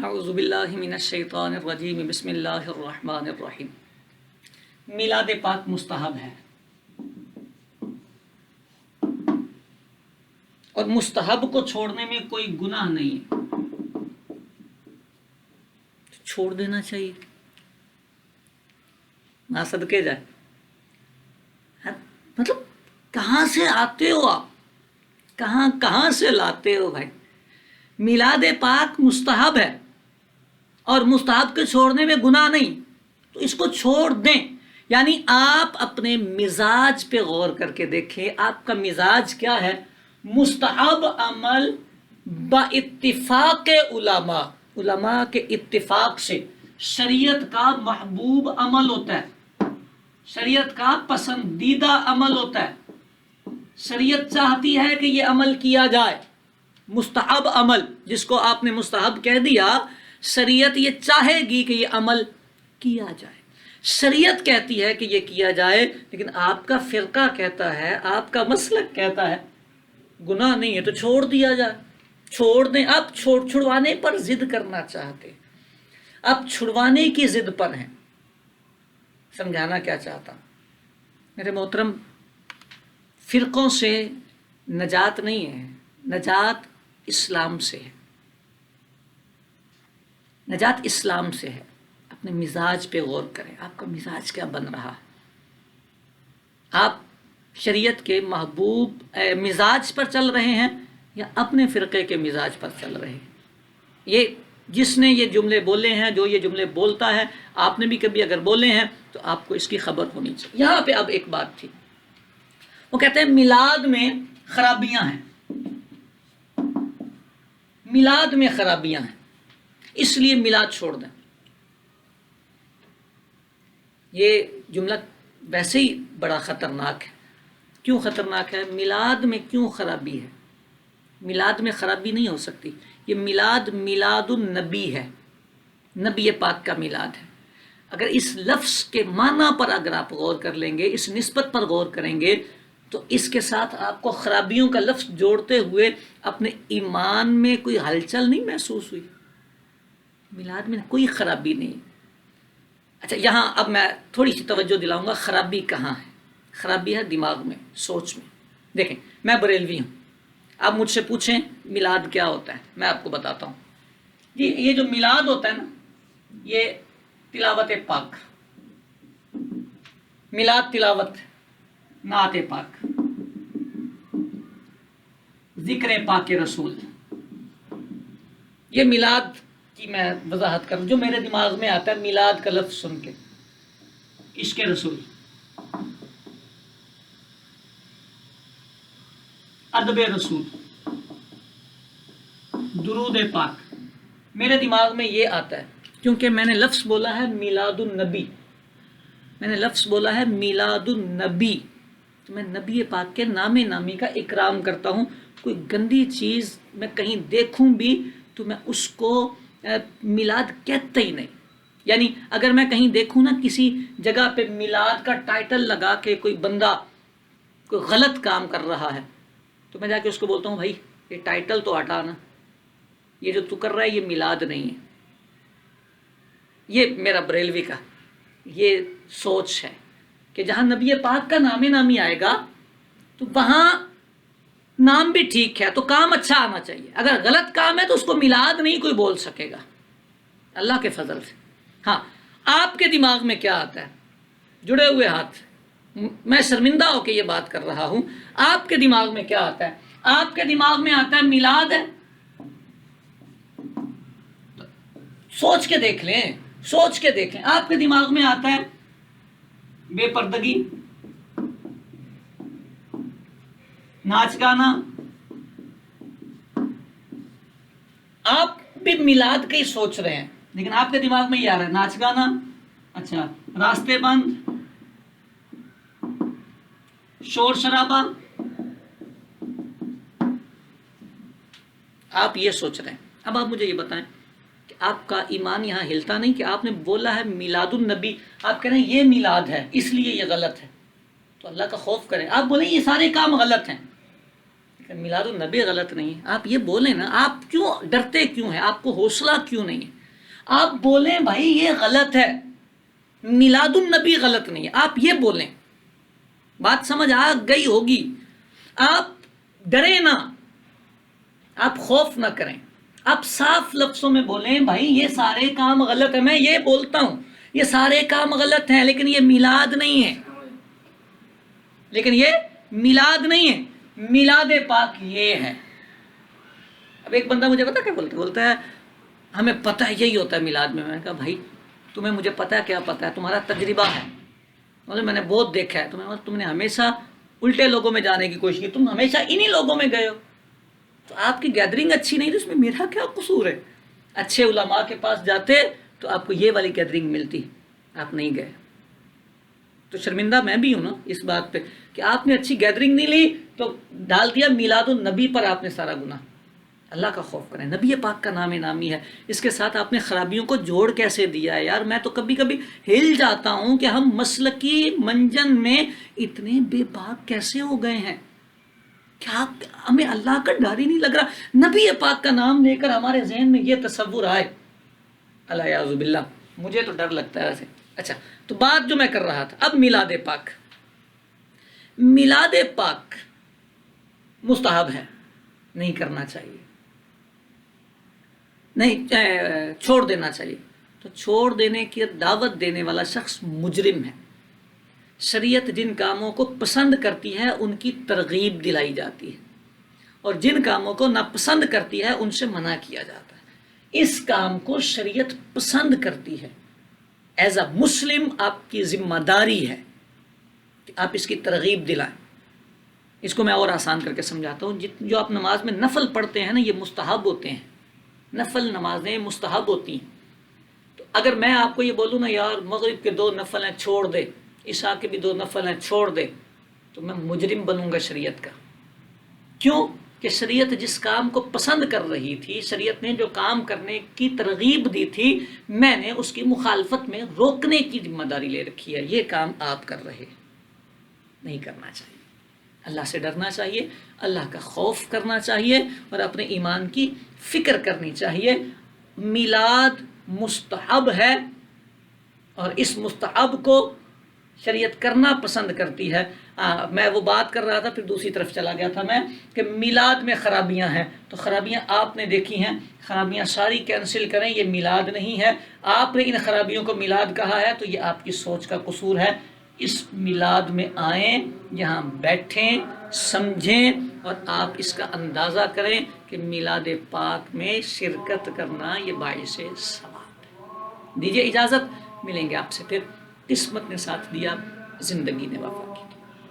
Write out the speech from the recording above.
اعوذ باللہ من الشیطان الرجیم بسم اللہ الرحمن الرحیم۔ میلاد پاک مستحب ہے، اور مستحب کو چھوڑنے میں کوئی گناہ نہیں ہے، چھوڑ دینا چاہیے، نہ صدقے جائے۔ مطلب کہاں سے آتے ہو آپ، کہاں سے لاتے ہو بھائی؟ میلاد پاک مستحب ہے اور مستحب کے چھوڑنے میں گناہ نہیں، تو اس کو چھوڑ دیں۔ یعنی آپ اپنے مزاج پہ غور کر کے دیکھیں، آپ کا مزاج کیا ہے؟ مستحب عمل با اتفاق علماء کے اتفاق سے شریعت کا محبوب عمل ہوتا ہے، شریعت کا پسندیدہ عمل ہوتا ہے، شریعت چاہتی ہے کہ یہ عمل کیا جائے۔ مستحب عمل جس کو آپ نے مستحب کہہ دیا، شریعت یہ چاہے گی کہ یہ عمل کیا جائے، شریعت کہتی ہے کہ یہ کیا جائے، لیکن آپ کا فرقہ کہتا ہے، آپ کا مسلک کہتا ہے گناہ نہیں ہے تو چھوڑ دیا جائے۔ چھوڑ دیں۔ آپ چھڑوانے پر ضد کرنا چاہتے، آپ چھڑوانے کی ضد پر ہیں۔ سمجھانا کیا چاہتا ہوں میرے محترم، فرقوں سے نجات نہیں ہے، نجات اسلام سے ہے، نجات اسلام سے ہے۔ اپنے مزاج پہ غور کریں، آپ کا مزاج کیا بن رہا ہے؟ آپ شریعت کے محبوب مزاج پر چل رہے ہیں یا اپنے فرقے کے مزاج پر چل رہے ہیں؟ یہ جس نے یہ جملے بولے ہیں، جو یہ جملے بولتا ہے، آپ نے بھی کبھی اگر بولے ہیں تو آپ کو اس کی خبر ہونی چاہیے۔ یہاں پہ اب ایک بات تھی، وہ کہتے ہیں میلاد میں خرابیاں ہیں، میلاد میں خرابیاں ہیں، اس لیے میلاد چھوڑ دیں۔ یہ جملہ ویسے ہی بڑا خطرناک ہے۔ کیوں خطرناک ہے؟ میلاد میں کیوں خرابی ہے؟ میلاد میں خرابی نہیں ہو سکتی۔ یہ میلاد النبی ہے، نبی پاک کا میلاد ہے۔ اگر اس لفظ کے معنی پر اگر آپ غور کر لیں گے، اس نسبت پر غور کریں گے، تو اس کے ساتھ آپ کو خرابیوں کا لفظ جوڑتے ہوئے اپنے ایمان میں کوئی ہلچل نہیں محسوس ہوئی؟ میلاد میں کوئی خرابی نہیں۔ اچھا، یہاں اب میں تھوڑی سی توجہ دلاؤں گا، خرابی کہاں ہے؟ خرابی ہے دماغ میں، سوچ میں۔ دیکھیں، میں بریلوی ہوں، آپ مجھ سے پوچھیں میلاد کیا ہوتا ہے، میں آپ کو بتاتا ہوں۔ جی، یہ جو میلاد ہوتا ہے نا، یہ تلاوت پاک، میلاد تلاوت، نعت پاک، ذکر پاک رسول، یہ میلاد کی میں وضاحت کروں جو میرے دماغ میں آتا ہے میلاد کا لفظ سن کے۔ عشق رسول، ادب رسول، درود پاک، میرے دماغ میں یہ آتا ہے کیونکہ میں نے لفظ بولا ہے میلاد النبی، میں نے لفظ بولا ہے میلاد النبی، تو میں نبی پاک کے نام نامی کا اکرام کرتا ہوں۔ کوئی گندی چیز میں کہیں دیکھوں بھی تو میں اس کو میلاد کہتا ہی نہیں۔ یعنی اگر میں کہیں دیکھوں نا کسی جگہ پہ میلاد کا ٹائٹل لگا کے کوئی بندہ کوئی غلط کام کر رہا ہے، تو میں جا کے اس کو بولتا ہوں بھائی یہ ٹائٹل تو ہٹا نا، یہ جو تو کر رہا ہے یہ میلاد نہیں ہے۔ یہ میرا بریلوی کا یہ سوچ ہے کہ جہاں نبی پاک کا نام نامی آئے گا تو وہاں نام بھی ٹھیک ہے تو کام اچھا آنا چاہیے، اگر غلط کام ہے تو اس کو میلاد نہیں کوئی بول سکے گا، اللہ کے فضل سے۔ ہاں، آپ کے دماغ میں کیا آتا ہے؟ جڑے ہوئے ہاتھ، میں شرمندہ ہو کے یہ بات کر رہا ہوں، آپ کے دماغ میں کیا آتا ہے؟ آپ کے دماغ میں آتا ہے میلاد ہے۔ سوچ کے دیکھ لیں، سوچ کے دیکھ لیں، آپ کے دماغ میں آتا ہے بے پردگی، ناچ گانا، آپ بھی میلاد کا ہی سوچ رہے ہیں لیکن آپ کے دماغ میں یہ آ رہا ہے ناچ گانا، اچھا راستے بند، شور شرابہ، آپ یہ سوچ رہے ہیں۔ اب آپ مجھے یہ بتائیں کہ آپ کا ایمان یہاں ہلتا نہیں کہ آپ نے بولا ہے میلاد النبی، آپ کہہ رہے ہیں یہ میلاد ہے اس لیے یہ غلط ہے، تو اللہ کا خوف کریں۔ آپ بولیں یہ سارے کام غلط ہیں میلاد النبی غلط نہیں ہے، آپ یہ بولیں نا، آپ کیوں ڈرتے کیوں ہیں؟ آپ کو حوصلہ کیوں نہیں ہے؟ آپ بولیں بھائی یہ غلط ہے، میلاد النبی غلط نہیں ہے، آپ یہ بولیں، بات سمجھ آ گئی ہوگی۔ آپ ڈریں نہ، آپ خوف نہ کریں، آپ صاف لفظوں میں بولیں بھائی یہ سارے کام غلط ہیں، میں یہ بولتا ہوں یہ سارے کام غلط ہیں لیکن یہ میلاد نہیں ہے، لیکن یہ میلاد نہیں ہے، میلاد پاک یہ ہے۔ اب ایک بندہ مجھے پتا کیا بولتا ہے ہمیں پتہ ہے یہی ہوتا ہے میلاد میں نے کہا بھائی تمہیں مجھے پتہ ہے کیا پتہ ہے، تمہارا تجربہ ہے، میں نے بہت دیکھا ہے تم نے ہمیشہ الٹے لوگوں میں جانے کی کوشش کی، تم ہمیشہ انہی لوگوں میں گئے ہو، تو آپ کی گیدرنگ اچھی نہیں تو اس میں میرا کیا قصور ہے؟ اچھے علماء کے پاس جاتے تو آپ کو یہ والی گیدرنگ ملتی، آپ نہیں گئے، تو شرمندہ میں بھی ہوں نا اس بات پہ کہ آپ نے اچھی گیدرنگ نہیں لی تو ڈال دیا میلاد النبی پر آپ نے سارا گناہ۔ اللہ کا خوف کریں، نبی پاک کا نام نامی ہے، اس کے ساتھ آپ نے خرابیوں کو جوڑ کیسے دیا ہے یار؟ میں تو کبھی کبھی ہل جاتا ہوں کہ ہم مسلکی منجن میں اتنے بے باک کیسے ہو گئے ہیں، کیا ہمیں اللہ کا ڈر ہی نہیں لگ رہا؟ نبی پاک کا نام لے کر ہمارے ذہن میں یہ تصور آئے، اللہ یعوذ باللہ، مجھے تو ڈر لگتا ہے ویسے۔ اچھا تو بات جو میں کر رہا تھا، اب میلاد پاک، میلاد پاک مستحب ہے، نہیں کرنا چاہیے، نہیں چھوڑ دینا چاہیے، تو چھوڑ دینے کی دعوت دینے والا شخص مجرم ہے۔ شریعت جن کاموں کو پسند کرتی ہے ان کی ترغیب دلائی جاتی ہے، اور جن کاموں کو ناپسند کرتی ہے ان سے منع کیا جاتا ہے۔ اس کام کو شریعت پسند کرتی ہے، ایز اے مسلم آپ کی ذمہ داری ہے کہ آپ اس کی ترغیب دلائیں۔ اس کو میں اور آسان کر کے سمجھاتا ہوں، جو آپ نماز میں نفل پڑھتے ہیں نا یہ مستحب ہوتے ہیں، نفل نمازیں مستحب ہوتی ہیں، تو اگر میں آپ کو یہ بولوں نا یار مغرب کے 2 نفل ہیں چھوڑ دے، عشاء کے بھی 2 نفل ہیں چھوڑ دے، تو میں مجرم بنوں گا شریعت کا۔ کیوں کہ شریعت جس کام کو پسند کر رہی تھی، شریعت نے جو کام کرنے کی ترغیب دی تھی، میں نے اس کی مخالفت میں روکنے کی ذمہ داری لے رکھی ہے۔ یہ کام آپ کر رہے نہیں کرنا چاہیے، اللہ سے ڈرنا چاہیے، اللہ کا خوف کرنا چاہیے اور اپنے ایمان کی فکر کرنی چاہیے۔ میلاد مستحب ہے اور اس مستحب کو شریعت کرنا پسند کرتی ہے۔ میں وہ بات کر رہا تھا پھر دوسری طرف چلا گیا تھا میں کہ میلاد میں خرابیاں ہیں، تو خرابیاں آپ نے دیکھی ہیں، خرابیاں ساری کینسل کریں، یہ میلاد نہیں ہے۔ آپ نے ان خرابیوں کو میلاد کہا ہے تو یہ آپ کی سوچ کا قصور ہے۔ اس میلاد میں آئیں، یہاں بیٹھیں، سمجھیں اور آپ اس کا اندازہ کریں کہ میلاد پاک میں شرکت کرنا یہ باعث ثواب ہے۔ دیجیے اجازت، ملیں گے آپ سے پھر، قسمت نے ساتھ دیا، زندگی نے وفا کی۔